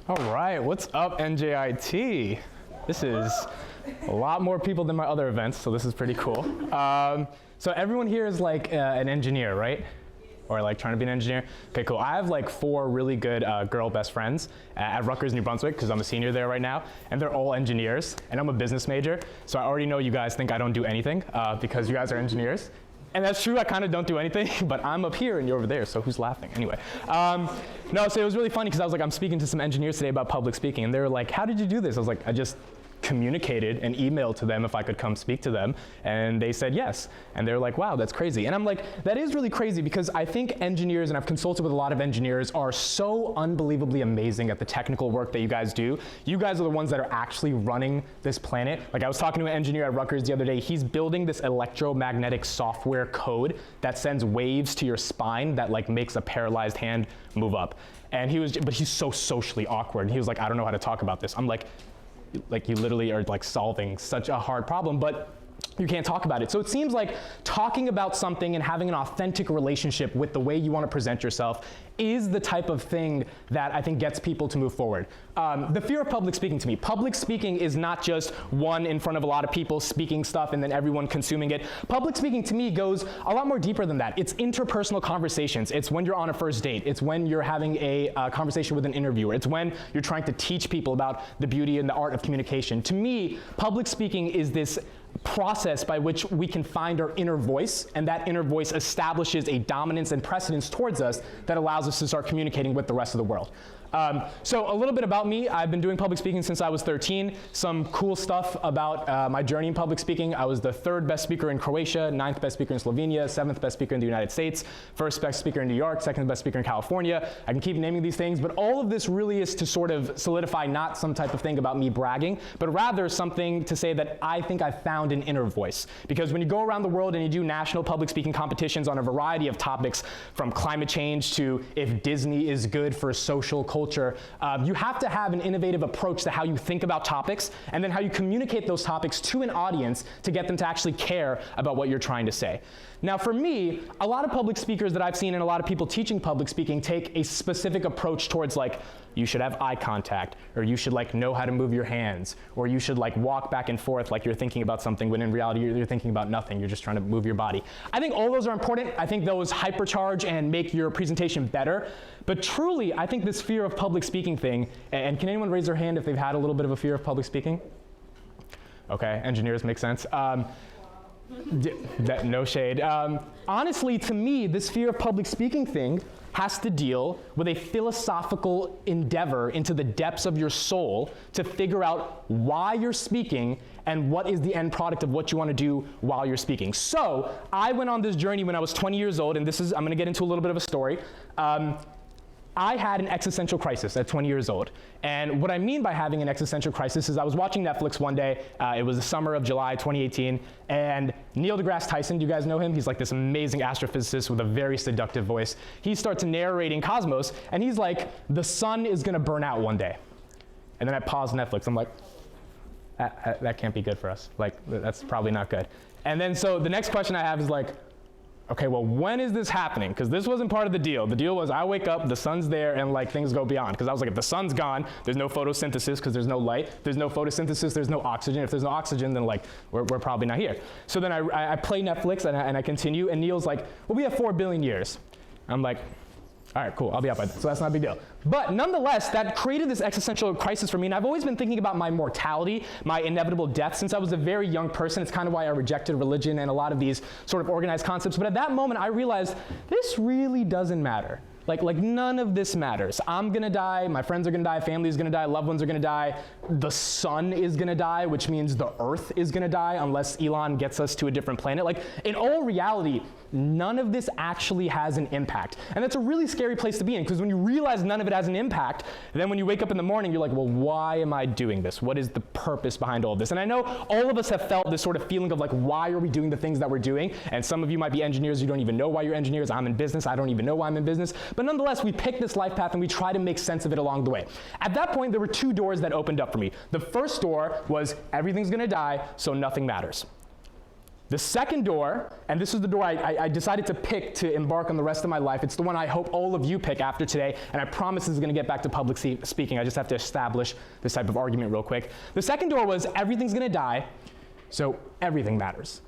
All right, what's up, NJIT? This is a lot more people than my other events, so this is pretty cool. So everyone here is like an engineer, right? Or like trying to be an engineer? Okay, cool. I have like 4 really good girl best friends at Rutgers, New Brunswick, because I'm a senior there right now, and they're all engineers, and I'm a business major, so I already know you guys think I don't do anything because you guys are engineers. And that's true, I kind of don't do anything, but I'm up here and you're over there, so who's laughing? Anyway. No, so it was really funny because I was like, I'm speaking to some engineers today about public speaking, and they were like, how did you do this? I was like, I just communicated and emailed to them if I could come speak to them, and they said yes. And they're like, wow, that's crazy. And I'm like, that is really crazy because I think engineers, and I've consulted with a lot of engineers, are so unbelievably amazing at the technical work that you guys do. You guys are the ones that are actually running this planet. Like I was talking to an engineer at Rutgers the other day, he's building this electromagnetic software code that sends waves to your spine that like makes a paralyzed hand move up. And but he's so socially awkward. And he was like, I don't know how to talk about this. I'm like you literally are like solving such a hard problem, but you can't talk about it. So it seems like talking about something and having an authentic relationship with the way you want to present yourself is the type of thing that I think gets people to move forward. The fear of public speaking to me. Public speaking is not just one in front of a lot of people speaking stuff and then everyone consuming it. Public speaking to me goes a lot more deeper than that. It's interpersonal conversations. It's when you're on a first date. It's when you're having a conversation with an interviewer. It's when you're trying to teach people about the beauty and the art of communication. To me, public speaking is this process by which we can find our inner voice, and that inner voice establishes a dominance and precedence towards us that allows us to start communicating with the rest of the world. So a little bit about me. I've been doing public speaking since I was 13. Some cool stuff about my journey in public speaking. I was the 3rd best speaker in Croatia, 9th best speaker in Slovenia, 7th best speaker in the United States, 1st best speaker in New York, 2nd best speaker in California. I can keep naming these things, but all of this really is to sort of solidify not some type of thing about me bragging, but rather something to say that I think I found an inner voice. Because when you go around the world and you do national public speaking competitions on a variety of topics, from climate change to if Disney is good for social culture, you have to have an innovative approach to how you think about topics and then how you communicate those topics to an audience to get them to actually care about what you're trying to say. Now for me, a lot of public speakers that I've seen and a lot of people teaching public speaking take a specific approach towards like, you should have eye contact, or you should like know how to move your hands, or you should like walk back and forth like you're thinking about something when in reality you're thinking about nothing, you're just trying to move your body. I think all those are important. I think those hypercharge and make your presentation better. But truly, I think this fear of public speaking thing, and can anyone raise their hand if they've had a little bit of a fear of public speaking? Okay, engineers make sense. No shade. Honestly, to me, this fear of public speaking thing has to deal with a philosophical endeavor into the depths of your soul to figure out why you're speaking and what is the end product of what you want to do while you're speaking. So I went on this journey when I was 20 years old, and I'm going to get into a little bit of a story. I had an existential crisis at 20 years old. And what I mean by having an existential crisis is I was watching Netflix one day. It was the summer of July 2018. And Neil deGrasse Tyson, do you guys know him? He's like this amazing astrophysicist with a very seductive voice. He starts narrating Cosmos, and he's like, the sun is going to burn out one day. And then I paused Netflix. I'm like, that can't be good for us. Like, that's probably not good. And then so the next question I have is like, okay, well, when is this happening? Because this wasn't part of the deal. The deal was I wake up, the sun's there, and like things go beyond. Because I was like, if the sun's gone, there's no photosynthesis because there's no light. There's no photosynthesis, there's no oxygen. If there's no oxygen, then like we're probably not here. So then I play Netflix and I continue, and Neil's like, well, we have 4 billion years. I'm like, all right, cool, I'll be out by then. So that's not a big deal. But nonetheless, that created this existential crisis for me, and I've always been thinking about my mortality, my inevitable death, since I was a very young person. It's kind of why I rejected religion and a lot of these sort of organized concepts. But at that moment, I realized this really doesn't matter. Like none of this matters. I'm gonna die, my friends are gonna die, family is gonna die, loved ones are gonna die, the sun is gonna die, which means the earth is gonna die unless Elon gets us to a different planet. Like in all reality, none of this actually has an impact. And that's a really scary place to be in, because when you realize none of it has an impact, then when you wake up in the morning, you're like, well, why am I doing this? What is the purpose behind all of this? And I know all of us have felt this sort of feeling of like, why are we doing the things that we're doing? And some of you might be engineers, you don't even know why you're engineers. I'm in business, I don't even know why I'm in business. But nonetheless, we pick this life path and we try to make sense of it along the way. At that point, there were 2 doors that opened up for me. The first door was everything's gonna die, so nothing matters. The second door, and this is the door I decided to pick to embark on the rest of my life. It's the one I hope all of you pick after today, and I promise this is going to get back to public speaking. I just have to establish this type of argument real quick. The second door was everything's going to die, so everything matters.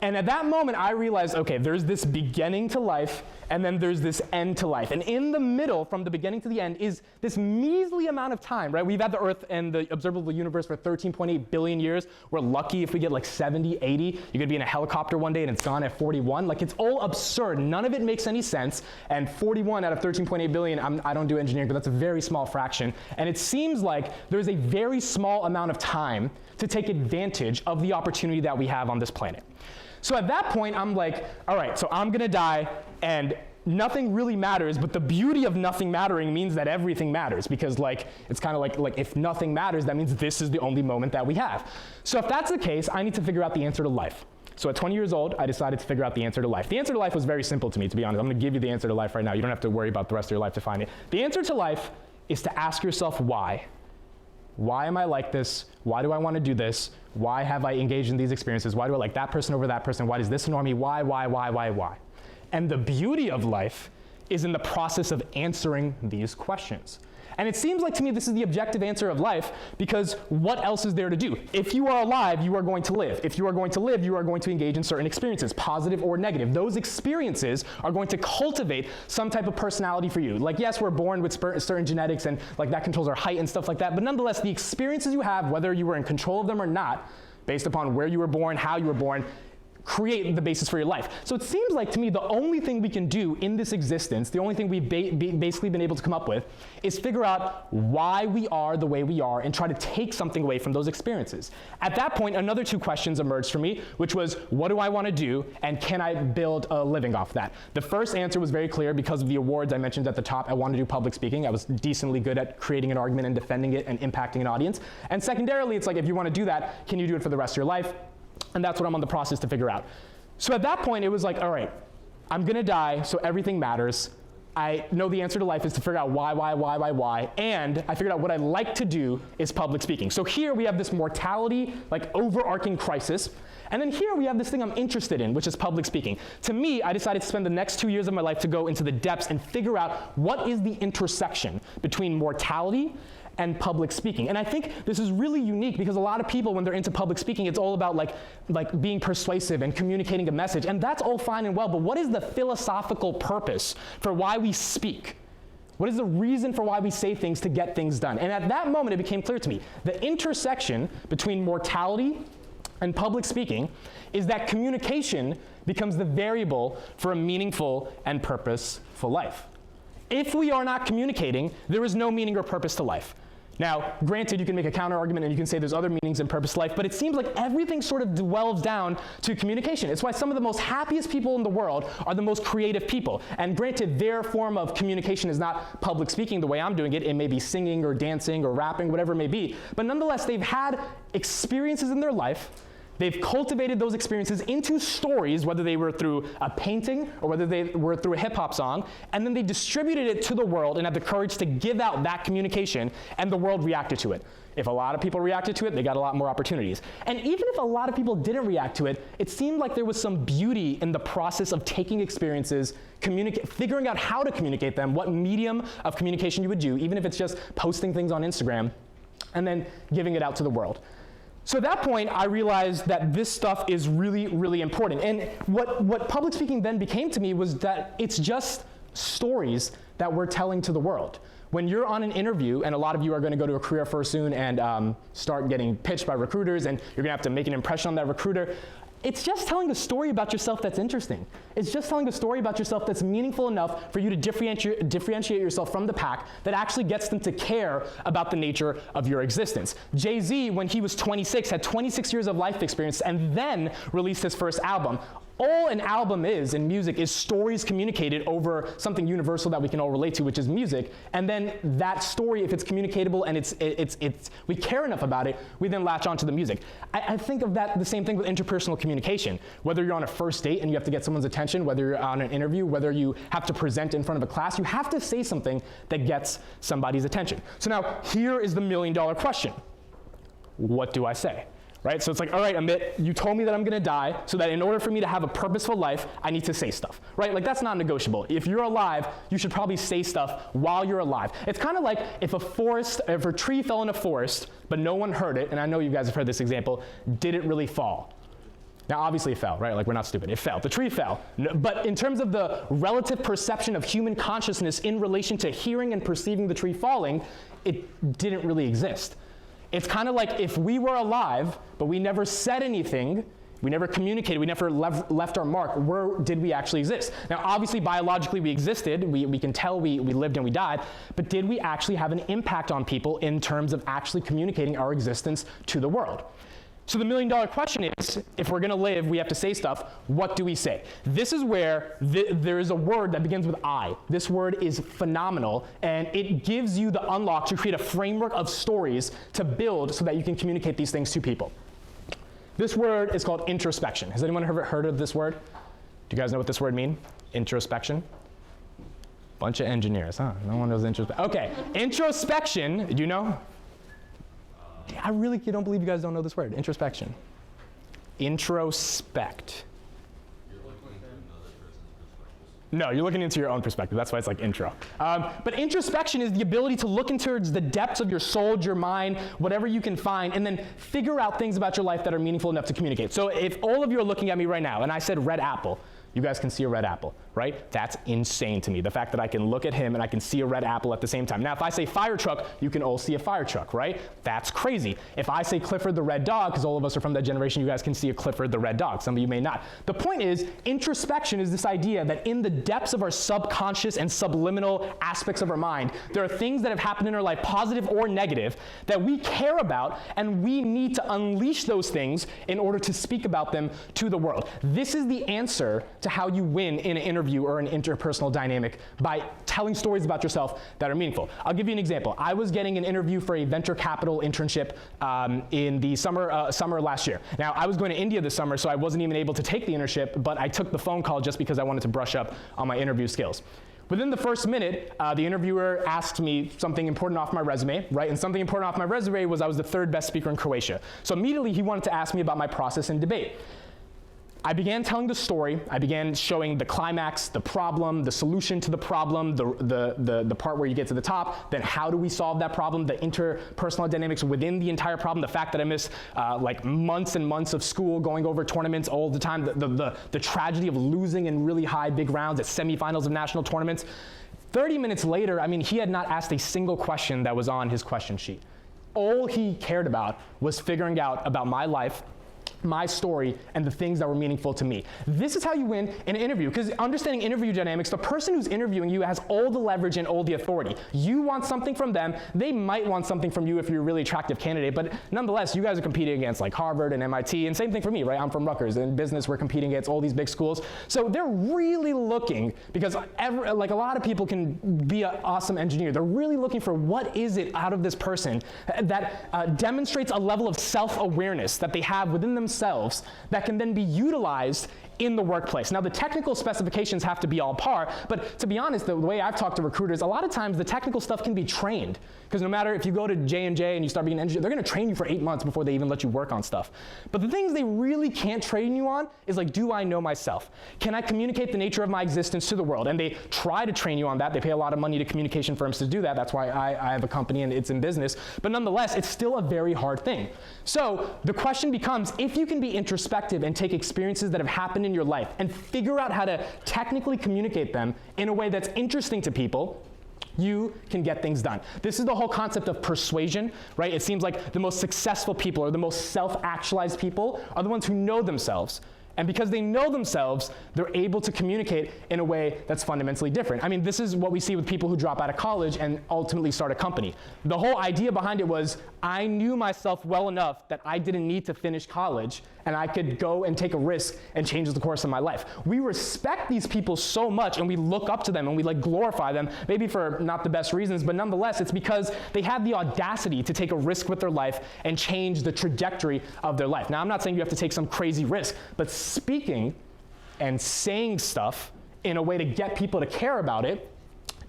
And at that moment, I realized, okay, there's this beginning to life, and then there's this end to life. And in the middle, from the beginning to the end, is this measly amount of time, right? We've had the Earth and the observable universe for 13.8 billion years. We're lucky if we get like 70, 80. You're gonna be in a helicopter one day and it's gone at 41. Like, it's all absurd. None of it makes any sense. And 41 out of 13.8 billion, I don't do engineering, but that's a very small fraction. And it seems like there's a very small amount of time to take advantage of the opportunity that we have on this planet. So at that point, I'm like, all right, so I'm gonna die, and nothing really matters, but the beauty of nothing mattering means that everything matters, because like, it's kind of like if nothing matters, that means this is the only moment that we have. So if that's the case, I need to figure out the answer to life. So at 20 years old, I decided to figure out the answer to life. The answer to life was very simple to me, to be honest. I'm gonna give you the answer to life right now. You don't have to worry about the rest of your life to find it. The answer to life is to ask yourself why. Why am I like this? Why do I want to do this? Why have I engaged in these experiences? Why do I like that person over that person? Why does this annoy me? Why? And the beauty of life is in the process of answering these questions. And it seems like to me this is the objective answer of life, because what else is there to do? If you are alive, you are going to live. If you are going to live, you are going to engage in certain experiences, positive or negative. Those experiences are going to cultivate some type of personality for you. Like, yes, we're born with certain genetics, and like that controls our height and stuff like that, but nonetheless, the experiences you have, whether you were in control of them or not, based upon where you were born, how you were born, create the basis for your life. So it seems like to me the only thing we can do in this existence, the only thing we've basically been able to come up with, is figure out why we are the way we are and try to take something away from those experiences. At that point, another two questions emerged for me, which was, what do I want to do, and can I build a living off that? The first answer was very clear because of the awards I mentioned at the top. I wanted to do public speaking. I was decently good at creating an argument and defending it and impacting an audience. And secondarily, it's like, if you want to do that, can you do it for the rest of your life? And that's what I'm on the process to figure out. So at that point, it was like, all right, I'm gonna die, so everything matters. I know the answer to life is to figure out why, and I figured out what I like to do is public speaking. So here we have this mortality, like overarching crisis, and then here we have this thing I'm interested in, which is public speaking. To me, I decided to spend the next 2 years of my life to go into the depths and figure out what is the intersection between mortality and public speaking. And I think this is really unique because a lot of people, when they're into public speaking, it's all about like being persuasive and communicating a message, and that's all fine and well, but what is the philosophical purpose for why we speak? What is the reason for why we say things to get things done? And at that moment, it became clear to me, the intersection between mortality and public speaking is that communication becomes the variable for a meaningful and purposeful life. If we are not communicating, there is no meaning or purpose to life. Now, granted, you can make a counter argument and you can say there's other meanings and purpose to life, but it seems like everything sort of delves down to communication. It's why some of the most happiest people in the world are the most creative people. And granted, their form of communication is not public speaking the way I'm doing it. It may be singing or dancing or rapping, whatever it may be. But nonetheless, they've had experiences in their life. They've cultivated those experiences into stories, whether they were through a painting or whether they were through a hip-hop song, and then they distributed it to the world and had the courage to give out that communication, and the world reacted to it. If a lot of people reacted to it, they got a lot more opportunities. And even if a lot of people didn't react to it, it seemed like there was some beauty in the process of taking experiences, figuring out how to communicate them, what medium of communication you would do, even if it's just posting things on Instagram, and then giving it out to the world. So at that point, I realized that this stuff is really, really important. And what public speaking then became to me was that it's just stories that we're telling to the world. When you're on an interview, and a lot of you are going to go to a career fair soon and start getting pitched by recruiters, and you're going to have to make an impression on that recruiter, it's just telling a story about yourself that's interesting. It's just telling a story about yourself that's meaningful enough for you to differentiate yourself from the pack, that actually gets them to care about the nature of your existence. Jay-Z, when he was 26, had 26 years of life experience and then released his first album. All an album is in music is stories communicated over something universal that we can all relate to, which is music. And then that story, if it's communicatable and we care enough about it, we then latch onto the music. I think of that the same thing with interpersonal communication. Whether you're on a first date and you have to get someone's attention, whether you're on an interview, whether you have to present in front of a class, you have to say something that gets somebody's attention. So now here is the $1 million question. What do I say? right? So it's like, all right, Amit, you told me that I'm gonna die, so that in order for me to have a purposeful life, I need to say stuff, right? Like, that's not negotiable. If you're alive, you should probably say stuff while you're alive. It's kind of like if a tree fell in a forest, but no one heard it, and I know you guys have heard this example, did it really fall? Now, obviously it fell, right? Like, we're not stupid. It fell. The tree fell. But in terms of the relative perception of human consciousness in relation to hearing and perceiving the tree falling, it didn't really exist. It's kind of like if we were alive, but we never said anything, we never communicated, we never left our mark, where did we actually exist? Now, obviously, biologically, we existed. We can tell we lived and we died. But did we actually have an impact on people in terms of actually communicating our existence to the world? So the $1 million question is, if we're gonna live, we have to say stuff, what do we say? This is where there is a word that begins with I. This word is phenomenal, and it gives you the unlock to create a framework of stories to build so that you can communicate these things to people. This word is called introspection. Has anyone ever heard of this word? Do you guys know what this word means? Introspection? Bunch of engineers, huh? No one knows introspection. Okay, introspection, do you know? I really don't believe you guys don't know this word, introspection. Introspect. No, you're looking into your own perspective. That's why it's like intro. But introspection is the ability to look into the depths of your soul, your mind, whatever you can find, and then figure out things about your life that are meaningful enough to communicate. So if all of you are looking at me right now, and I said red apple, you guys can see a red apple, right? That's insane to me. The fact that I can look at him and I can see a red apple at the same time. Now, if I say fire truck, you can all see a fire truck, right? That's crazy. If I say Clifford the red dog, because all of us are from that generation, you guys can see a Clifford the red dog. Some of you may not. The point is, introspection is this idea that in the depths of our subconscious and subliminal aspects of our mind, there are things that have happened in our life, positive or negative, that we care about, and we need to unleash those things in order to speak about them to the world. This is the answer to how you win in an interview or an interpersonal dynamic, by telling stories about yourself that are meaningful. I'll give you an example. I was getting an interview for a venture capital internship in the summer last year. Now, I was going to India this summer, so I wasn't even able to take the internship, but I took the phone call just because I wanted to brush up on my interview skills. Within the first minute, the interviewer asked me something important off my resume, right? And something important off my resume was I was the 3rd best speaker in Croatia. So immediately he wanted to ask me about my process in debate. I began telling the story. I began showing the climax, the problem, the solution to the problem, the part where you get to the top, then how do we solve that problem, the interpersonal dynamics within the entire problem, the fact that I missed like months and months of school, going over tournaments all the time, the tragedy of losing in really high big rounds at semifinals of national tournaments. 30 minutes later, I mean, he had not asked a single question that was on his question sheet. All he cared about was figuring out about my life, my story, and the things that were meaningful to me. This is how you win in an interview, because understanding interview dynamics, the person who's interviewing you has all the leverage and all the authority. You want something from them, they might want something from you if you're a really attractive candidate, but nonetheless, you guys are competing against like Harvard and MIT, and same thing for me, right? I'm from Rutgers. In business, we're competing against all these big schools. So they're really looking, because like a lot of people can be an awesome engineer, they're really looking for what is it out of this person that demonstrates a level of self-awareness that they have within themselves that can then be utilized in the workplace. Now, the technical specifications have to be all par, but to be honest, the way I've talked to recruiters, a lot of times the technical stuff can be trained, because no matter if you go to J&J and you start being an engineer, they're gonna train you for 8 months before they even let you work on stuff. But the things they really can't train you on is like, do I know myself? Can I communicate the nature of my existence to the world? And they try to train you on that. They pay a lot of money to communication firms to do that. That's why I have a company and it's in business. But nonetheless, it's still a very hard thing. So the question becomes, if you can be introspective and take experiences that have happened in your life and figure out how to technically communicate them in a way that's interesting to people, you can get things done. This is the whole concept of persuasion, right? It seems like the most successful people or the most self-actualized people are the ones who know themselves. And because they know themselves, they're able to communicate in a way that's fundamentally different. I mean, this is what we see with people who drop out of college and ultimately start a company. The whole idea behind it was, I knew myself well enough that I didn't need to finish college, and I could go and take a risk and change the course of my life. We respect these people so much, and we look up to them, and we like glorify them, maybe for not the best reasons, but nonetheless, it's because they had the audacity to take a risk with their life and change the trajectory of their life. Now, I'm not saying you have to take some crazy risk, but speaking and saying stuff in a way to get people to care about it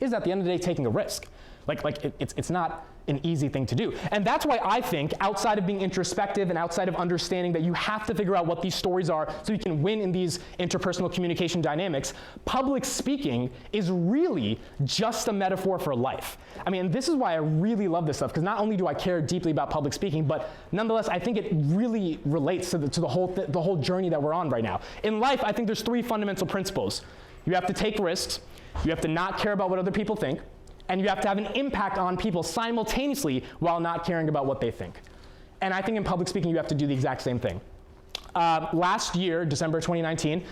is at the end of the day taking a risk. It's not an easy thing to do. And that's why I think, outside of being introspective and outside of understanding that you have to figure out what these stories are so you can win in these interpersonal communication dynamics, public speaking is really just a metaphor for life. I mean, this is why I really love this stuff, because not only do I care deeply about public speaking, but nonetheless, I think it really relates to the whole journey that we're on right now. In life, I think there's 3 fundamental principles. You have to take risks, you have to not care about what other people think, and you have to have an impact on people simultaneously while not caring about what they think. And I think in public speaking, you have to do the exact same thing. Last year, December 2019,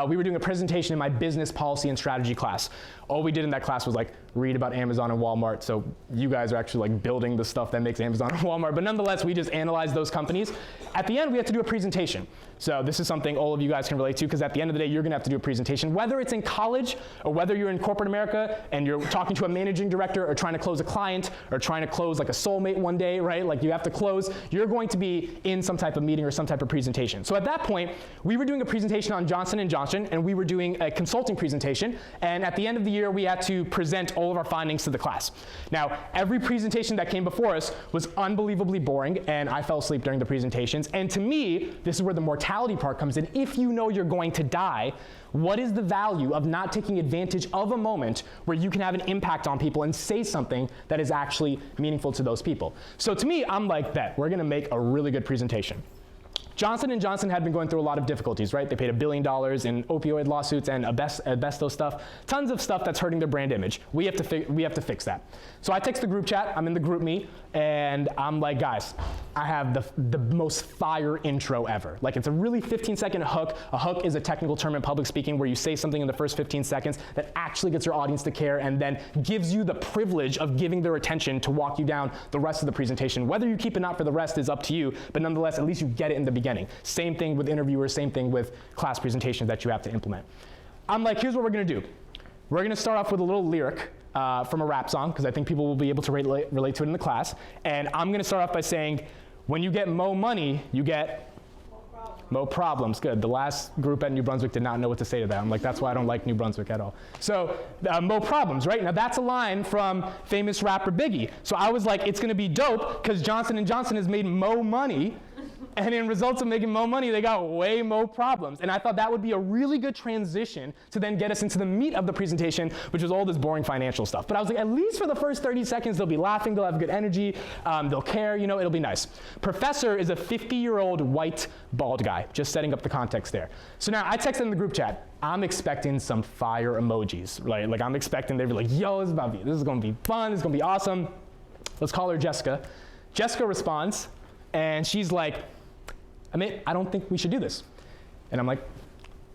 we were doing a presentation in my business policy and strategy class. All we did in that class was like read about Amazon and Walmart. So you guys are actually like building the stuff that makes Amazon and Walmart. But nonetheless, we just analyzed those companies. At the end, we had to do a presentation. So this is something all of you guys can relate to, because at the end of the day, you're going to have to do a presentation. Whether it's in college or whether you're in corporate America and you're talking to a managing director or trying to close a client or trying to close like a soulmate one day, right? Like you have to close, you're going to be in some type of meeting or some type of presentation. So at that point, we were doing a presentation on Johnson & Johnson, and we were doing a consulting presentation. And at the end of the year, we had to present all of our findings to the class. Now, every presentation that came before us was unbelievably boring, and I fell asleep during the presentations. And to me, this is where the mortality part comes in. If you know you're going to die, what is the value of not taking advantage of a moment where you can have an impact on people and say something that is actually meaningful to those people? So to me, I'm like, bet, we're gonna make a really good presentation. Johnson & Johnson had been going through a lot of difficulties, right? They paid $1 billion in opioid lawsuits and asbestos stuff, tons of stuff that's hurting their brand image. We have to fix that. So I text the group chat, I'm in the group me, and I'm like, guys, I have the most fire intro ever. Like, it's a really 15-second hook. A hook is a technical term in public speaking where you say something in the first 15 seconds that actually gets your audience to care and then gives you the privilege of giving their attention to walk you down the rest of the presentation. Whether you keep it not for the rest is up to you, but nonetheless, at least you get it in the beginning. Same thing with interviewers, same thing with class presentations that you have to implement. I'm like, here's what we're gonna do. We're gonna start off with a little lyric from a rap song, because I think people will be able to relate to it in the class. And I'm gonna start off by saying, when you get mo money, you get mo problems. Good. The last group at New Brunswick did not know what to say to that. I'm like, that's why I don't like New Brunswick at all. So mo problems, right? Now that's a line from famous rapper Biggie. So I was like, it's gonna be dope because Johnson & Johnson has made mo money. And in results of making more money, they got way more problems. And I thought that would be a really good transition to then get us into the meat of the presentation, which was all this boring financial stuff. But I was like, at least for the first 30 seconds, they'll be laughing, they'll have good energy, they'll care, you know, it'll be nice. Professor is a 50-year-old white bald guy, just setting up the context there. So now I texted in the group chat, I'm expecting some fire emojis, right? Like I'm expecting they'd be like, yo, this is gonna be fun, this is gonna be awesome. Let's call her Jessica. Jessica responds, and she's like, Amit, I don't think we should do this. And I'm like,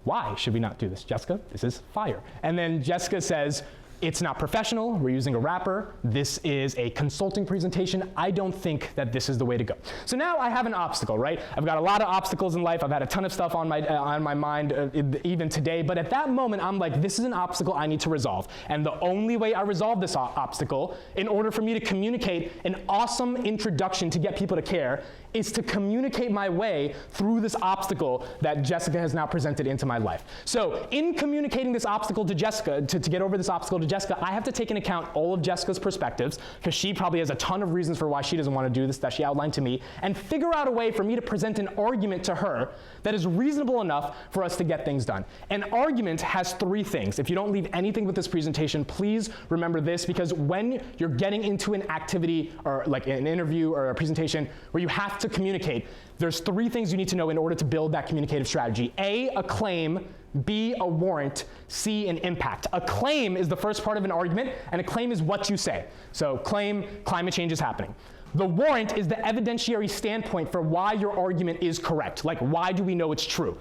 why should we not do this? Jessica, this is fire. And then Jessica says, it's not professional, we're using a rapper, this is a consulting presentation, I don't think that this is the way to go. So now I have an obstacle, right? I've got a lot of obstacles in life, I've had a ton of stuff on my mind even today, but at that moment I'm like, this is an obstacle I need to resolve. And the only way I resolve this obstacle, in order for me to communicate an awesome introduction to get people to care, is to communicate my way through this obstacle that Jessica has now presented into my life. So in communicating this obstacle to Jessica, to get over this obstacle to Jessica, I have to take into account all of Jessica's perspectives, because she probably has a ton of reasons for why she doesn't want to do this that she outlined to me, and figure out a way for me to present an argument to her that is reasonable enough for us to get things done. An argument has 3 things. If you don't leave anything with this presentation, please remember this, because when you're getting into an activity or like an interview or a presentation where you have to communicate, there's 3 things you need to know in order to build that communicative strategy. A claim, B, a warrant, C, an impact. A claim is the first part of an argument, and a claim is what you say. So claim, climate change is happening. The warrant is the evidentiary standpoint for why your argument is correct. Like, why do we know it's true?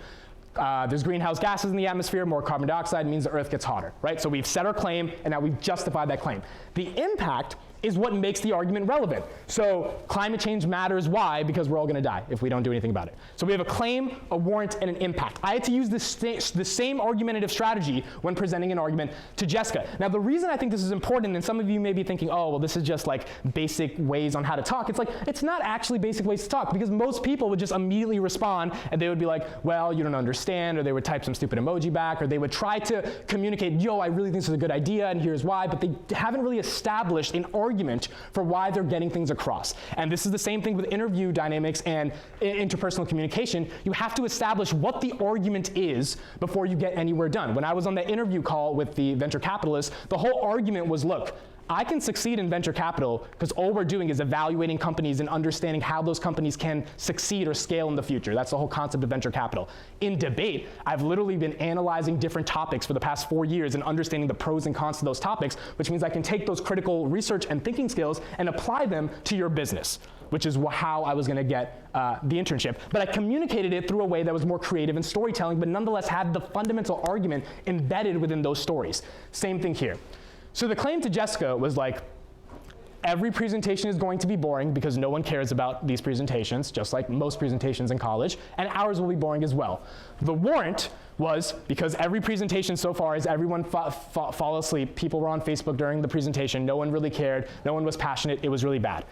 There's greenhouse gases in the atmosphere, more carbon dioxide means the earth gets hotter, right? So we've set our claim, and now we've justified that claim. The impact is what makes the argument relevant. So climate change matters, why? Because we're all gonna die if we don't do anything about it. So we have a claim, a warrant, and an impact. I had to use the same argumentative strategy when presenting an argument to Jessica. Now the reason I think this is important, and some of you may be thinking, oh, well this is just like basic ways on how to talk. It's like, it's not actually basic ways to talk, because most people would just immediately respond, and they would be like, well, you don't understand, or they would type some stupid emoji back, or they would try to communicate, yo, I really think this is a good idea, and here's why, but they haven't really established an argument argument for why they're getting things across. And this is the same thing with interview dynamics and interpersonal communication. You have to establish what the argument is before you get anywhere done. When I was on the interview call with the venture capitalist, the whole argument was, look, I can succeed in venture capital because all we're doing is evaluating companies and understanding how those companies can succeed or scale in the future. That's the whole concept of venture capital. In debate, I've literally been analyzing different topics for the past 4 years and understanding the pros and cons to those topics, which means I can take those critical research and thinking skills and apply them to your business, which is how I was going to get the internship. But I communicated it through a way that was more creative and storytelling, but nonetheless had the fundamental argument embedded within those stories. Same thing here. So the claim to Jessica was like, every presentation is going to be boring because no one cares about these presentations, just like most presentations in college, and ours will be boring as well. The warrant was because every presentation so far is everyone fall asleep, people were on Facebook during the presentation, no one really cared, no one was passionate, it was really bad.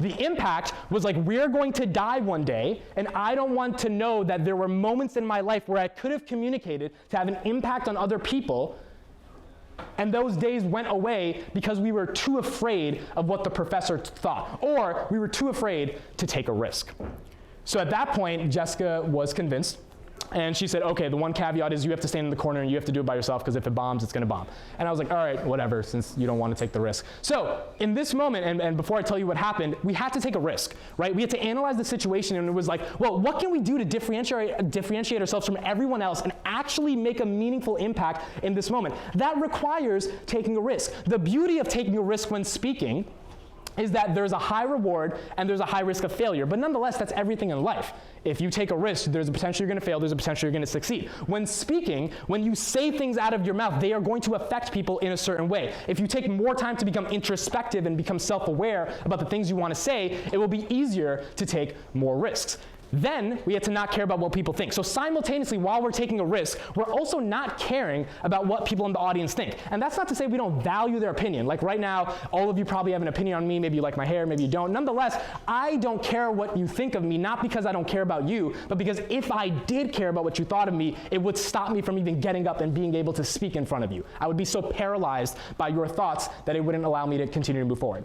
The impact was like, we're going to die one day, and I don't want to know that there were moments in my life where I could have communicated to have an impact on other people, and those days went away because we were too afraid of what the professor thought, or we were too afraid to take a risk. So at that point, Jessica was convinced, and she said, okay, the one caveat is you have to stand in the corner and you have to do it by yourself because if it bombs, it's gonna bomb. And I was like, all right, whatever, since you don't want to take the risk. So in this moment, and before I tell you what happened, we had to take a risk, right? We had to analyze the situation, and it was like, well, what can we do to differentiate ourselves from everyone else and actually make a meaningful impact in this moment? That requires taking a risk. The beauty of taking a risk when speaking is that there's a high reward and there's a high risk of failure. But nonetheless, that's everything in life. If you take a risk, there's a potential you're going to fail, there's a potential you're going to succeed. When speaking, when you say things out of your mouth, they are going to affect people in a certain way. If you take more time to become introspective and become self-aware about the things you want to say, it will be easier to take more risks. Then we had to not care about what people think. So simultaneously, while we're taking a risk, we're also not caring about what people in the audience think. And that's not to say we don't value their opinion. Like right now, all of you probably have an opinion on me. Maybe you like my hair, maybe you don't. Nonetheless, I don't care what you think of me, not because I don't care about you, but because if I did care about what you thought of me, it would stop me from even getting up and being able to speak in front of you. I would be so paralyzed by your thoughts that it wouldn't allow me to continue to move forward.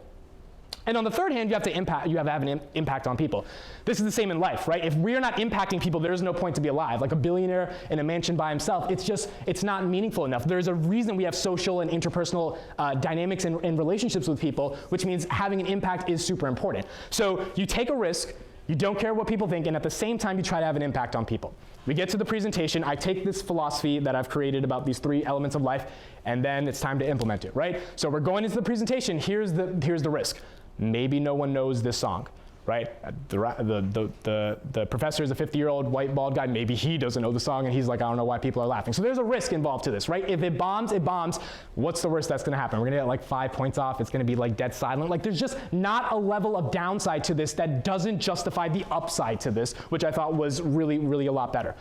And on the third hand, you have to have an impact on people. This is the same in life, right? If we're not impacting people, there's no point to be alive. Like a billionaire in a mansion by himself, it's not meaningful enough. There's a reason we have social and interpersonal dynamics and relationships with people, which means having an impact is super important. So you take a risk, you don't care what people think, and at the same time, you try to have an impact on people. We get to the presentation, I take this philosophy that I've created about these 3 elements of life, and then it's time to implement it, right? So we're going into the presentation, here's the risk. Maybe no one knows this song, right? The professor is a 50-year-old white bald guy. Maybe he doesn't know the song, and he's like, I don't know why people are laughing. So there's a risk involved to this, right? If it bombs, it bombs. What's the worst that's going to happen? We're going to get like 5 points off. It's going to be like dead silent. Like there's just not a level of downside to this that doesn't justify the upside to this, which I thought was really, really a lot better.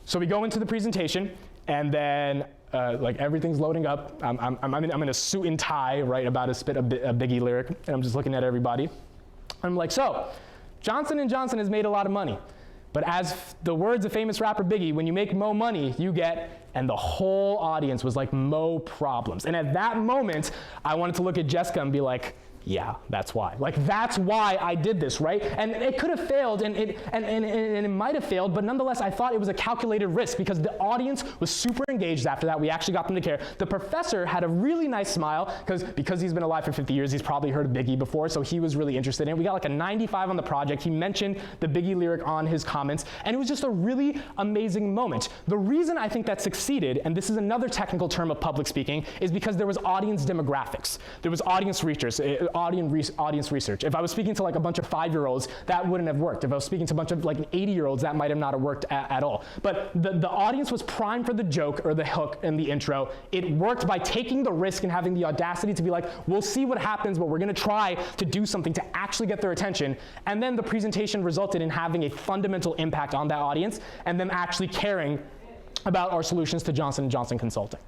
So we go into the presentation, and then like everything's loading up. I'm in a suit and tie, right, about to spit a Biggie lyric, and I'm just looking at everybody. I'm like, so, Johnson & Johnson has made a lot of money, but as the words of famous rapper Biggie, when you make mo money, you get, and the whole audience was like, mo problems. And at that moment, I wanted to look at Jessica and be like, yeah, that's why. Like, that's why I did this, right? And it could have failed, and it might have failed, but nonetheless, I thought it was a calculated risk because the audience was super engaged after that. We actually got them to care. The professor had a really nice smile because he's been alive for 50 years. He's probably heard of Biggie before, so he was really interested in it. We got like a 95 on the project. He mentioned the Biggie lyric on his comments, and it was just a really amazing moment. The reason I think that succeeded, and this is another technical term of public speaking, is because there was audience demographics. There was audience research. If I was speaking to like a bunch of 5-year-olds, that wouldn't have worked. If I was speaking to a bunch of like 80-year-olds, that might have not have worked at all. But the audience was primed for the joke or the hook in the intro. It worked by taking the risk and having the audacity to be like, we'll see what happens, but we're going to try to do something to actually get their attention. And then the presentation resulted in having a fundamental impact on that audience and them actually caring about our solutions to Johnson & Johnson Consulting.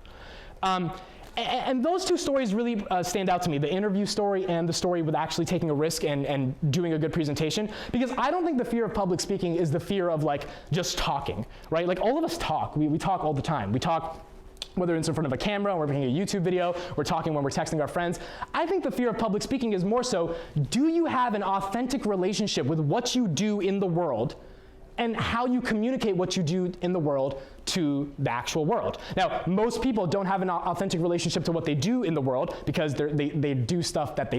And those 2 stories really stand out to me, the interview story and the story with actually taking a risk and doing a good presentation, because I don't think the fear of public speaking is the fear of like just talking, right? Like all of us talk, we talk all the time. We talk whether it's in front of a camera, or we're making a YouTube video, we're talking when we're texting our friends. I think the fear of public speaking is more so, do you have an authentic relationship with what you do in the world and how you communicate what you do in the world to the actual world? Now, most people don't have an authentic relationship to what they do in the world because they do stuff that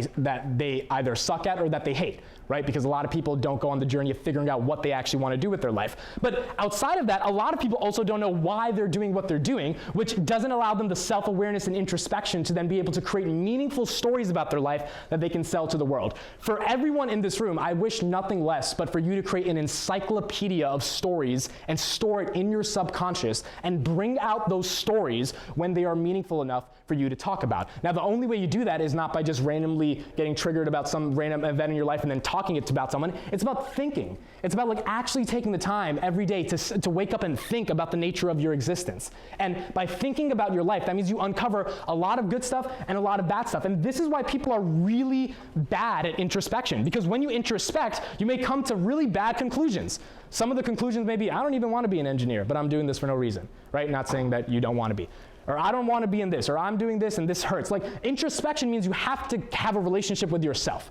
they either suck at or that they hate, right? Because a lot of people don't go on the journey of figuring out what they actually want to do with their life. But outside of that, a lot of people also don't know why they're doing what they're doing, which doesn't allow them the self-awareness and introspection to then be able to create meaningful stories about their life that they can sell to the world. For everyone in this room, I wish nothing less but for you to create an encyclopedia of stories and store it in your subconscious and bring out those stories when they are meaningful enough for you to talk about. Now, the only way you do that is not by just randomly getting triggered about some random event in your life and then talking it about someone. It's about thinking. It's about like actually taking the time every day to wake up and think about the nature of your existence. And by thinking about your life, that means you uncover a lot of good stuff and a lot of bad stuff. And this is why people are really bad at introspection, because when you introspect, you may come to really bad conclusions. Some of the conclusions may be, I don't even want to be an engineer, but I'm doing this for no reason, right? Not saying that you don't want to be. Or I don't want to be in this, or I'm doing this and this hurts. Like, introspection means you have to have a relationship with yourself.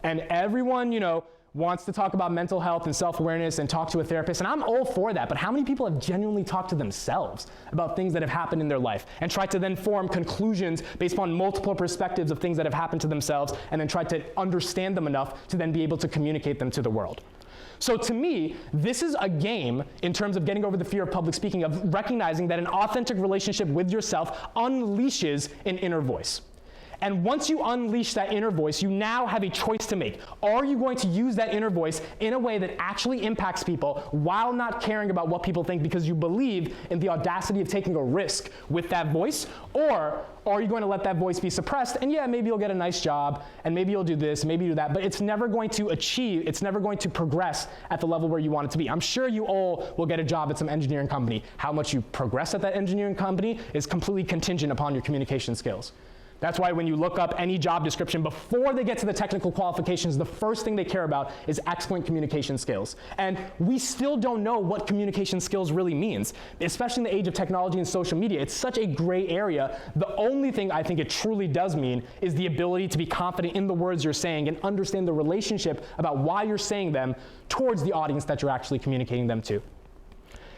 And everyone, wants to talk about mental health and self-awareness and talk to a therapist, and I'm all for that, but how many people have genuinely talked to themselves about things that have happened in their life and tried to then form conclusions based upon multiple perspectives of things that have happened to themselves and then tried to understand them enough to then be able to communicate them to the world? So to me, this is a game in terms of getting over the fear of public speaking, of recognizing that an authentic relationship with yourself unleashes an inner voice. And once you unleash that inner voice, you now have a choice to make. Are you going to use that inner voice in a way that actually impacts people while not caring about what people think because you believe in the audacity of taking a risk with that voice? Or are you going to let that voice be suppressed? And yeah, maybe you'll get a nice job, and maybe you'll do this, maybe you do that, but it's never going to it's never going to progress at the level where you want it to be. I'm sure you all will get a job at some engineering company. How much you progress at that engineering company is completely contingent upon your communication skills. That's why when you look up any job description, before they get to the technical qualifications, the first thing they care about is excellent communication skills. And we still don't know what communication skills really means, especially in the age of technology and social media. It's such a gray area. The only thing I think it truly does mean is the ability to be confident in the words you're saying and understand the relationship about why you're saying them towards the audience that you're actually communicating them to.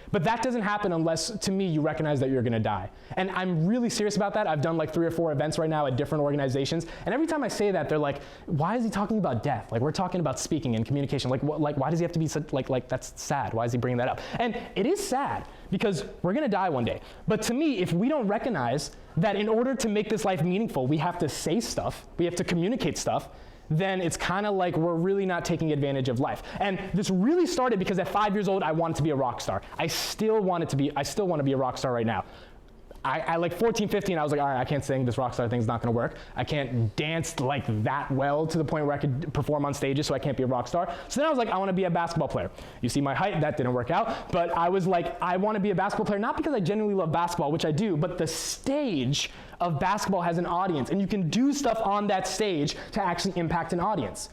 But that doesn't happen unless, to me, you recognize that you're going to die. And I'm really serious about that. I've done like 3 or 4 events right now at different organizations. And every time I say that, they're like, why is he talking about death? Like, we're talking about speaking and communication. Like, why does he have to be such, like, that's sad. Why is he bringing that up? And it is sad because we're going to die one day. But to me, if we don't recognize that in order to make this life meaningful, we have to say stuff, we have to communicate stuff, then it's kind of like we're really not taking advantage of life. And this really started because at 5 years old, I wanted to be a rock star. I still want to be a rock star right now. I like 14, 15, I was like, all right, I can't sing, this rock star thing's not gonna work. I can't dance like that well to the point where I could perform on stages, so I can't be a rock star. So then I was like, I wanna be a basketball player. You see my height, that didn't work out, but I was like, I wanna be a basketball player, not because I genuinely love basketball, which I do, but the stage of basketball has an audience, and you can do stuff on that stage to actually impact an audience.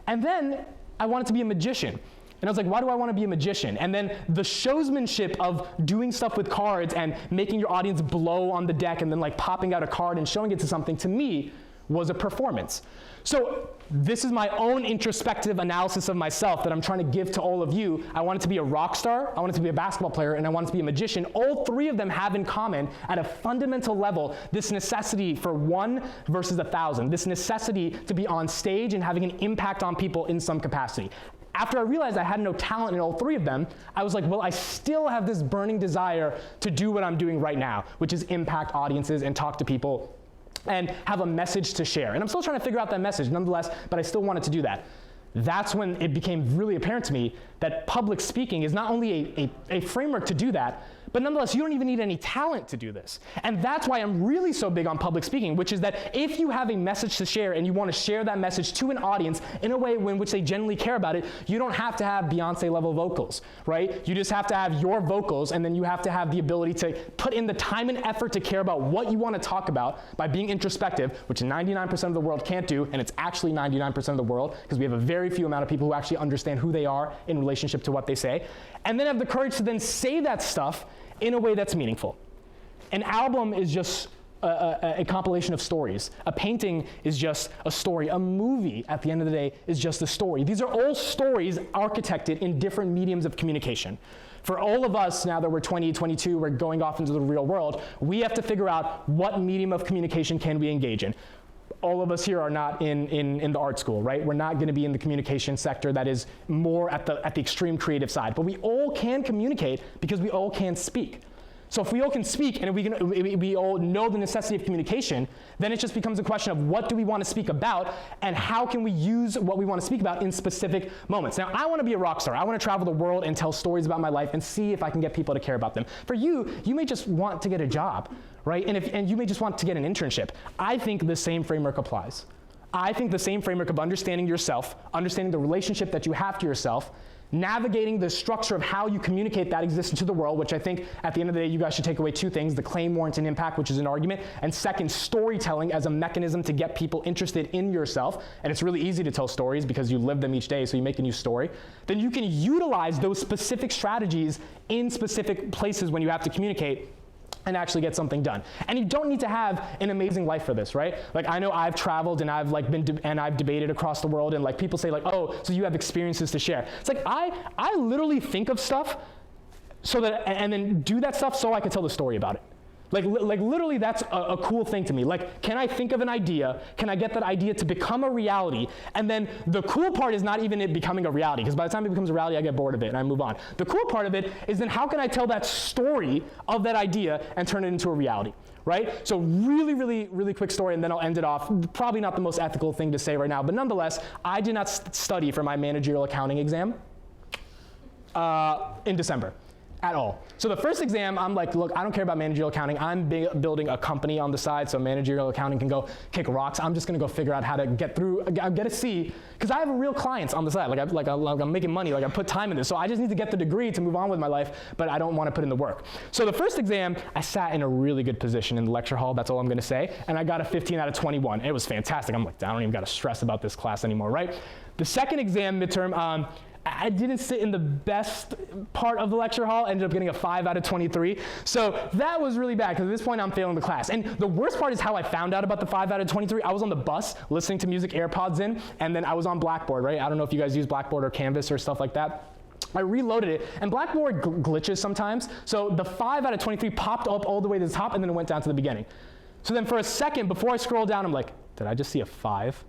And then I wanted to be a magician. And I was like, why do I want to be a magician? And then the showsmanship of doing stuff with cards and making your audience blow on the deck and then like popping out a card and showing it to something, to me, was a performance. So this is my own introspective analysis of myself that I'm trying to give to all of you. I wanted to be a rock star, I wanted to be a basketball player, and I wanted to be a magician. All 3 of them have in common, at a fundamental level, this necessity for 1 versus 1,000, this necessity to be on stage and having an impact on people in some capacity. After I realized I had no talent in all 3 of them, I was like, well, I still have this burning desire to do what I'm doing right now, which is impact audiences and talk to people and have a message to share. And I'm still trying to figure out that message nonetheless, but I still wanted to do that. That's when it became really apparent to me that public speaking is not only a framework to do that, but nonetheless, you don't even need any talent to do this. And that's why I'm really so big on public speaking, which is that if you have a message to share and you want to share that message to an audience in a way in which they genuinely care about it, you don't have to have Beyonce level vocals, right? You just have to have your vocals, and then you have to have the ability to put in the time and effort to care about what you want to talk about by being introspective, which 99% of the world can't do, and it's actually 99% of the world, because we have a very few amount of people who actually understand who they are in relationship to what they say, and then have the courage to then say that stuff in a way that's meaningful. An album is just a compilation of stories. A painting is just a story. A movie, at the end of the day, is just a story. These are all stories architected in different mediums of communication. For all of us, now that we're 20, 22, we're going off into the real world, we have to figure out what medium of communication can we engage in. All of us here are not in the art school, right? We're not going to be in the communication sector that is more at the extreme creative side. But we all can communicate because we all can speak. So if we all can speak and we all know the necessity of communication, then it just becomes a question of what do we want to speak about and how can we use what we want to speak about in specific moments. Now, I want to be a rock star. I want to travel the world and tell stories about my life and see if I can get people to care about them. For you, you may just want to get a job, right? And you may just want to get an internship. I think the same framework applies. I think the same framework of understanding yourself, understanding the relationship that you have to yourself, navigating the structure of how you communicate that existence to the world, which I think at the end of the day you guys should take away two things: the claim, warrant, and impact, which is an argument, and second, storytelling as a mechanism to get people interested in yourself. And it's really easy to tell stories because you live them each day, so you make a new story. Then you can utilize those specific strategies in specific places when you have to communicate and actually get something done. And you don't need to have an amazing life for this, right? Like, I know I've traveled and I've I've debated across the world, and like people say like, oh, so you have experiences to share. It's like I literally think of stuff so that, and then do that stuff so I can tell the story about it. Like literally, that's a cool thing to me. Like, can I think of an idea? Can I get that idea to become a reality? And then the cool part is not even it becoming a reality, because by the time it becomes a reality, I get bored of it and I move on. The cool part of it is then how can I tell that story of that idea and turn it into a reality, right? So really, really, really quick story, and then I'll end it off. Probably not the most ethical thing to say right now, but nonetheless, I did not study for my managerial accounting exam in December. At all. So the first exam, I'm like, look, I don't care about managerial accounting. I'm building a company on the side, so managerial accounting can go kick rocks. I'm just gonna go figure out how to get through, get a C, because I have real clients on the side. I'm making money, like I put time in this. So I just need to get the degree to move on with my life, but I don't want to put in the work. So the first exam, I sat in a really good position in the lecture hall, that's all I'm gonna say, and I got a 15 out of 21. It was fantastic. I'm like, I don't even gotta stress about this class anymore, right? The second exam, midterm, I didn't sit in the best part of the lecture hall, ended up getting a 5 out of 23. So that was really bad, because at this point I'm failing the class. And the worst part is how I found out about the 5 out of 23. I was on the bus listening to music, AirPods in, and then I was on Blackboard, right? I don't know if you guys use Blackboard or Canvas or stuff like that. I reloaded it, and Blackboard glitches sometimes. So the 5 out of 23 popped up all the way to the top, and then it went down to the beginning. So then for a second, before I scroll down, I'm like, did I just see a 5?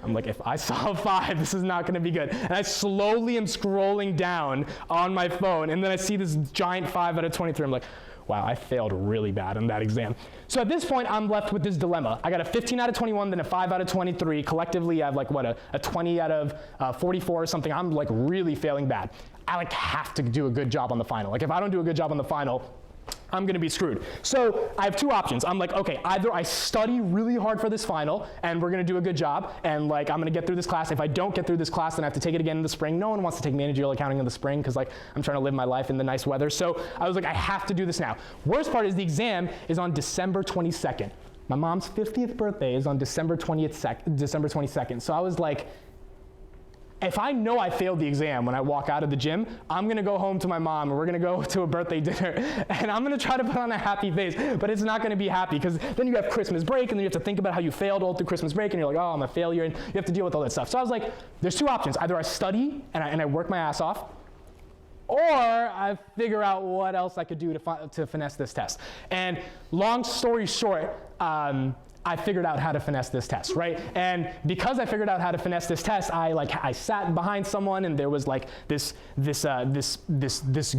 I'm like, if I saw a 5, this is not gonna be good. And I slowly am scrolling down on my phone, and then I see this giant 5 out of 23. I'm like, wow, I failed really bad on that exam. So at this point, I'm left with this dilemma. I got a 15 out of 21, then a 5 out of 23. Collectively, I have like, what, a 20 out of 44 or something. I'm like really failing bad. I like have to do a good job on the final. Like if I don't do a good job on the final, I'm gonna be screwed. So I have two options. I'm like, okay, either I study really hard for this final and we're gonna do a good job and like I'm gonna get through this class. If I don't get through this class, then I have to take it again in the spring. No one wants to take managerial accounting in the spring because like I'm trying to live my life in the nice weather. So I was like, I have to do this now. Worst part is the exam is on December 22nd. My mom's 50th birthday is on December 22nd. So I was like, if I know I failed the exam when I walk out of the gym, I'm gonna go home to my mom and we're gonna go to a birthday dinner and I'm gonna try to put on a happy face, but it's not gonna be happy because then you have Christmas break and then you have to think about how you failed all through Christmas break and you're like, oh, I'm a failure, and you have to deal with all that stuff. So I was like, there's two options. Either I study and I work my ass off, or I figure out what else I could do to finesse this test. And long story short, I figured out how to finesse this test, right? And because I figured out how to finesse this test, I sat behind someone, and there was like this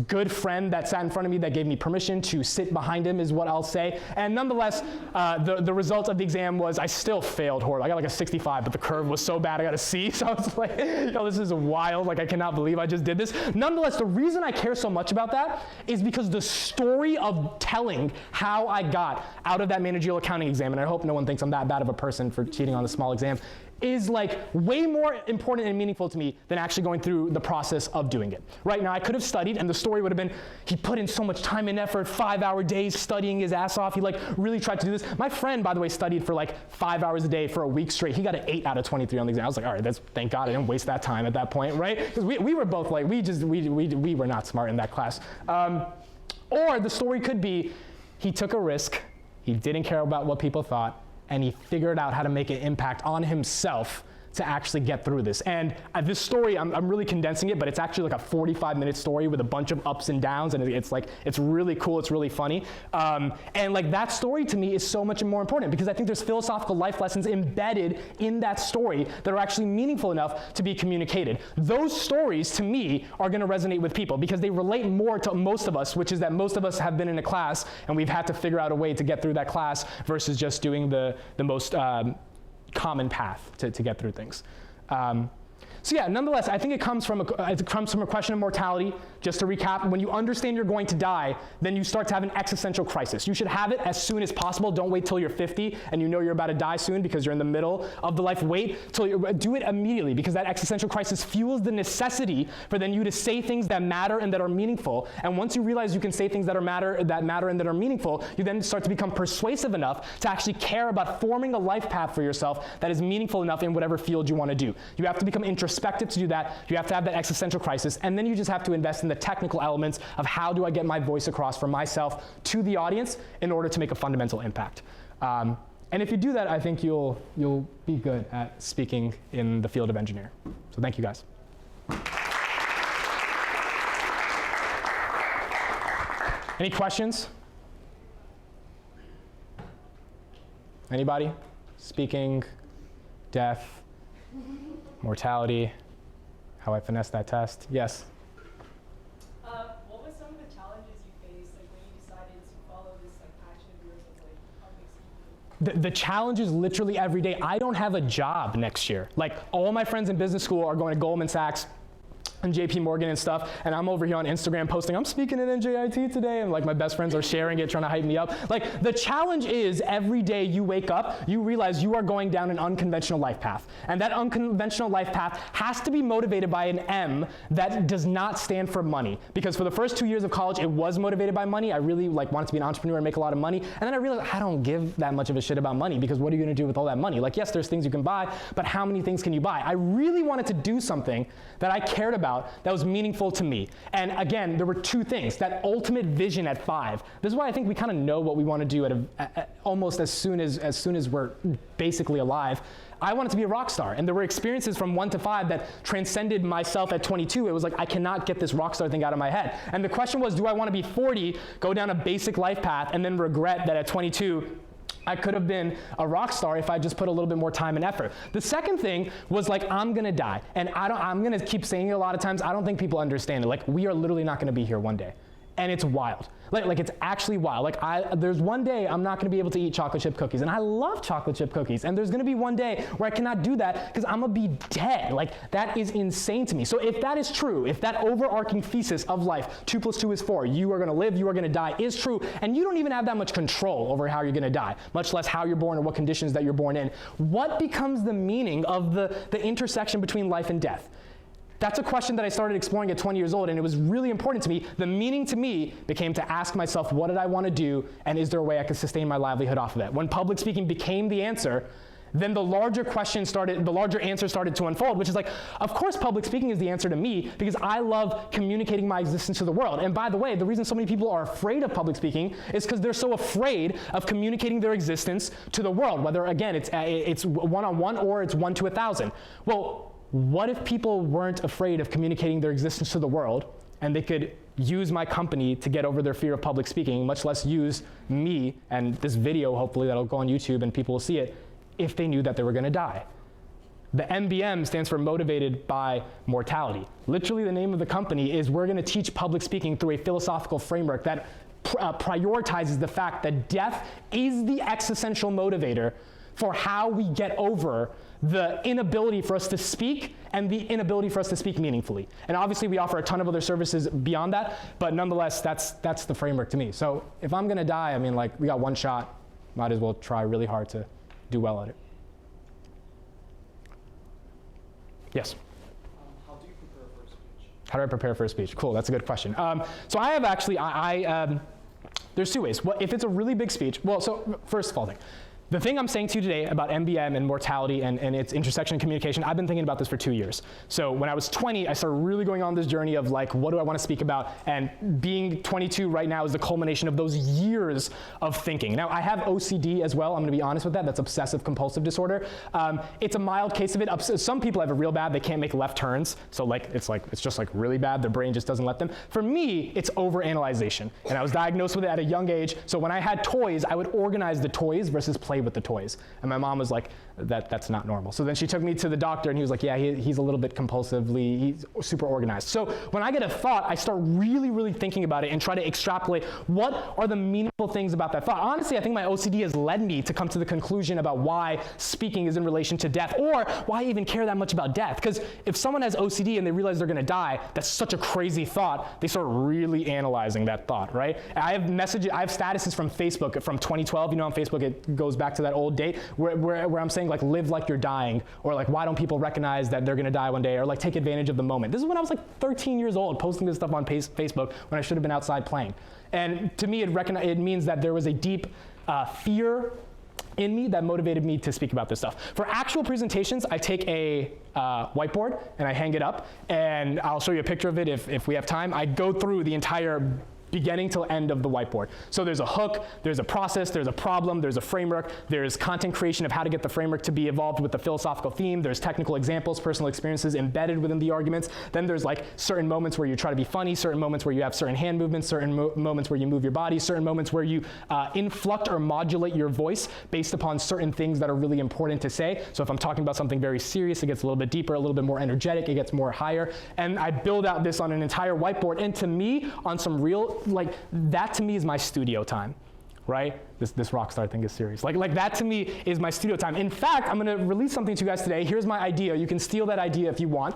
good friend that sat in front of me that gave me permission to sit behind him, is what I'll say. And nonetheless, the result of the exam was I still failed horribly. I got like a 65, but the curve was so bad I got a C. So I was like, yo, this is wild. Like I cannot believe I just did this. Nonetheless, the reason I care so much about that is because the story of telling how I got out of that managerial accounting exam, and I hope no one thinks I'm that bad of a person for cheating on the small exam, is like way more important and meaningful to me than actually going through the process of doing it. Right now, I could have studied, and the story would have been, he put in so much time and effort, 5-hour days studying his ass off. He like really tried to do this. My friend, by the way, studied for like 5 hours a day for a week straight. He got an 8 out of 23 on the exam. I was like, all right, thank God I didn't waste that time at that point, right? Because we were both like, we were not smart in that class. Or the story could be, he took a risk, he didn't care about what people thought, and he figured out how to make an impact on himself to actually get through this. And this story, I'm really condensing it, but it's actually like a 45-minute story with a bunch of ups and downs, and it's really cool, it's really funny. And like that story to me is so much more important because I think there's philosophical life lessons embedded in that story that are actually meaningful enough to be communicated. Those stories to me are gonna resonate with people because they relate more to most of us, which is that most of us have been in a class and we've had to figure out a way to get through that class versus just doing the most common path to get through things. So yeah, nonetheless, I think it comes from a question of mortality. Just to recap, when you understand you're going to die, then you start to have an existential crisis. You should have it as soon as possible. Don't wait till you're 50 and you know you're about to die soon because you're in the middle of the life. Wait till do it immediately because that existential crisis fuels the necessity for then you to say things that matter and that are meaningful. And once you realize you can say things that matter and that are meaningful, you then start to become persuasive enough to actually care about forming a life path for yourself that is meaningful enough in whatever field you want to do. You have to become introspective to do that. You have to have that existential crisis, and then you just have to invest in the technical elements of how do I get my voice across from myself to the audience in order to make a fundamental impact. And if you do that, I think you'll be good at speaking in the field of engineering. So thank you guys. Any questions? Anybody? Speaking, death, mortality, how I finessed that test. Yes? What were some of the challenges you faced when you decided to follow this passion of yours of public speaking? The challenge is literally every day. I don't have a job next year. Like all my friends in business school are going to Goldman Sachs and JP Morgan and stuff, and I'm over here on Instagram posting, I'm speaking at NJIT today, and like my best friends are sharing it, trying to hype me up. Like the challenge is every day you wake up, you realize you are going down an unconventional life path. And that unconventional life path has to be motivated by an M that does not stand for money. Because for the first 2 years of college, it was motivated by money. I really wanted to be an entrepreneur and make a lot of money. And then I realized I don't give that much of a shit about money because what are you gonna do with all that money? Like yes, there's things you can buy, but how many things can you buy? I really wanted to do something that I cared about that was meaningful to me. And again, there were two things, that ultimate vision at 5. This is why I think we kind of know what we want to do almost as soon as we're basically alive. I wanted to be a rock star, and there were experiences from 1 to 5 that transcended myself at 22. It was like, I cannot get this rock star thing out of my head. And the question was, do I want to be 40, go down a basic life path, and then regret that at 22, I could have been a rock star if I just put a little bit more time and effort. The second thing was like, I'm gonna die. And I'm gonna keep saying it a lot of times, I don't think people understand it. Like, we are literally not gonna be here one day. And it's wild. Like it's actually wild. Like there's one day I'm not gonna be able to eat chocolate chip cookies, and I love chocolate chip cookies. And there's gonna be one day where I cannot do that because I'm gonna be dead. Like that is insane to me. So if that is true, if that overarching thesis of life, 2 + 2 is 4, you are gonna live, you are gonna die, is true, and you don't even have that much control over how you're gonna die, much less how you're born or what conditions that you're born in, what becomes the meaning of the intersection between life and death? That's a question that I started exploring at 20 years old, and it was really important to me. The meaning to me became to ask myself, what did I want to do, and is there a way I could sustain my livelihood off of it? When public speaking became the answer, then the larger answer started to unfold, which is like, of course public speaking is the answer to me because I love communicating my existence to the world. And by the way, the reason so many people are afraid of public speaking is because they're so afraid of communicating their existence to the world, whether again, it's one-on-one or it's 1 to 1,000. Well, what if people weren't afraid of communicating their existence to the world and they could use my company to get over their fear of public speaking, much less use me and this video, hopefully that'll go on YouTube and people will see it, if they knew that they were gonna die? The MBM stands for motivated by mortality. Literally the name of the company is we're gonna teach public speaking through a philosophical framework that prioritizes the fact that death is the existential motivator for how we get over the inability for us to speak and the inability for us to speak meaningfully. And obviously we offer a ton of other services beyond that, but nonetheless, that's the framework to me. So if I'm gonna die, I mean, like, we got one shot, might as well try really hard to do well at it. Yes? How do you prepare for a speech? How do I prepare for a speech? Cool, that's a good question. So I have actually, there's 2 ways. If it's a really big speech, well, so first of all, the thing I'm saying to you today about MBM and mortality and its intersection in communication, I've been thinking about this for 2 years. So when I was 20, I started really going on this journey of like, what do I want to speak about? And being 22 right now is the culmination of those years of thinking. Now, I have OCD as well. I'm going to be honest with that. That's obsessive compulsive disorder. It's a mild case of it. Some people have it real bad. They can't make left turns. So it's just like really bad. Their brain just doesn't let them. For me, it's overanalyzation. And I was diagnosed with it at a young age. So when I had toys, I would organize the toys versus play with the toys. And my mom was like, that's not normal. So then she took me to the doctor and he was like, yeah, he's a little bit compulsively, he's super organized. So when I get a thought, I start really, really thinking about it and try to extrapolate what are the meaningful things about that thought. Honestly, I think my OCD has led me to come to the conclusion about why speaking is in relation to death, or why I even care that much about death. Because if someone has OCD and they realize they're gonna die, that's such a crazy thought, they start really analyzing that thought, right? I have statuses from Facebook from 2012. You know, on Facebook, it goes back to that old date where I'm saying like, live like you're dying, or like, why don't people recognize that they're gonna die one day, or like, take advantage of the moment. This is when I was like 13 years old, posting this stuff on Facebook when I should have been outside playing. And to me, it means that there was a deep fear in me that motivated me to speak about this stuff. For actual presentations, I take a whiteboard and I hang it up, and I'll show you a picture of it if we have time. I go through the entire beginning till end of the whiteboard. So there's a hook, there's a process, there's a problem, there's a framework, there's content creation of how to get the framework to be evolved with the philosophical theme, there's technical examples, personal experiences embedded within the arguments, then there's like certain moments where you try to be funny, certain moments where you have certain hand movements, certain moments where you move your body, certain moments where you inflect or modulate your voice based upon certain things that are really important to say. So if I'm talking about something very serious, it gets a little bit deeper, a little bit more energetic, it gets more higher, and I build out this on an entire whiteboard, and to me, on some real, like, that to me is my studio time, right? This rock star thing is serious. Like that to me is my studio time. In fact, I'm gonna release something to you guys today. Here's my idea. You can steal that idea if you want.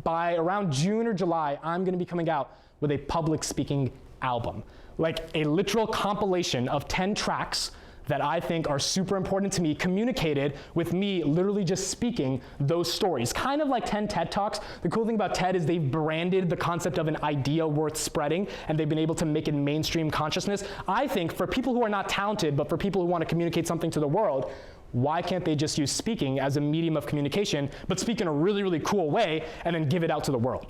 By around June or July, I'm gonna be coming out with a public speaking album. Like a literal compilation of 10 tracks that I think are super important to me, communicated with me literally just speaking those stories. Kind of like 10 TED Talks. The cool thing about TED is they've branded the concept of an idea worth spreading, and they've been able to make it mainstream consciousness. I think for people who are not talented, but for people who want to communicate something to the world, why can't they just use speaking as a medium of communication, but speak in a really, really cool way, and then give it out to the world?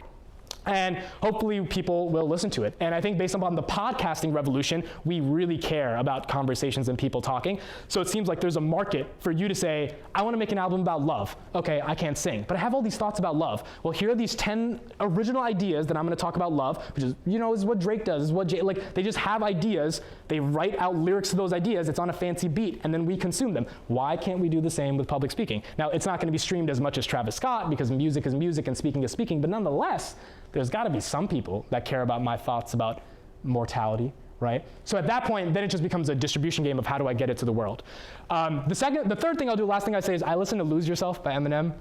And hopefully people will listen to it. And I think based upon the podcasting revolution, we really care about conversations and people talking. So it seems like there's a market for you to say, I want to make an album about love. Okay, I can't sing, but I have all these thoughts about love. Well, here are these 10 original ideas that I'm going to talk about love, which is, is what Drake does, is what like, they just have ideas, they write out lyrics to those ideas, it's on a fancy beat, and then we consume them. Why can't we do the same with public speaking? Now, it's not going to be streamed as much as Travis Scott, because music is music and speaking is speaking, but nonetheless, there's got to be some people that care about my thoughts about mortality, right? So at that point, then it just becomes a distribution game of how do I get it to the world. The third thing I'll do, last thing I say is I listen to Lose Yourself by Eminem,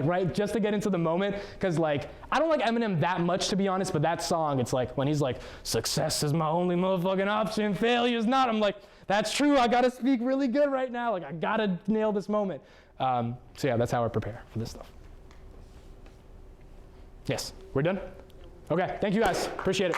right? Just to get into the moment, because like, I don't like Eminem that much, to be honest, but that song, it's like, when he's like, success is my only motherfucking option, failure's not, I'm like, that's true, I gotta speak really good right now, like I gotta nail this moment. So yeah, that's how I prepare for this stuff. Yes, we're done? Okay, thank you guys, appreciate it.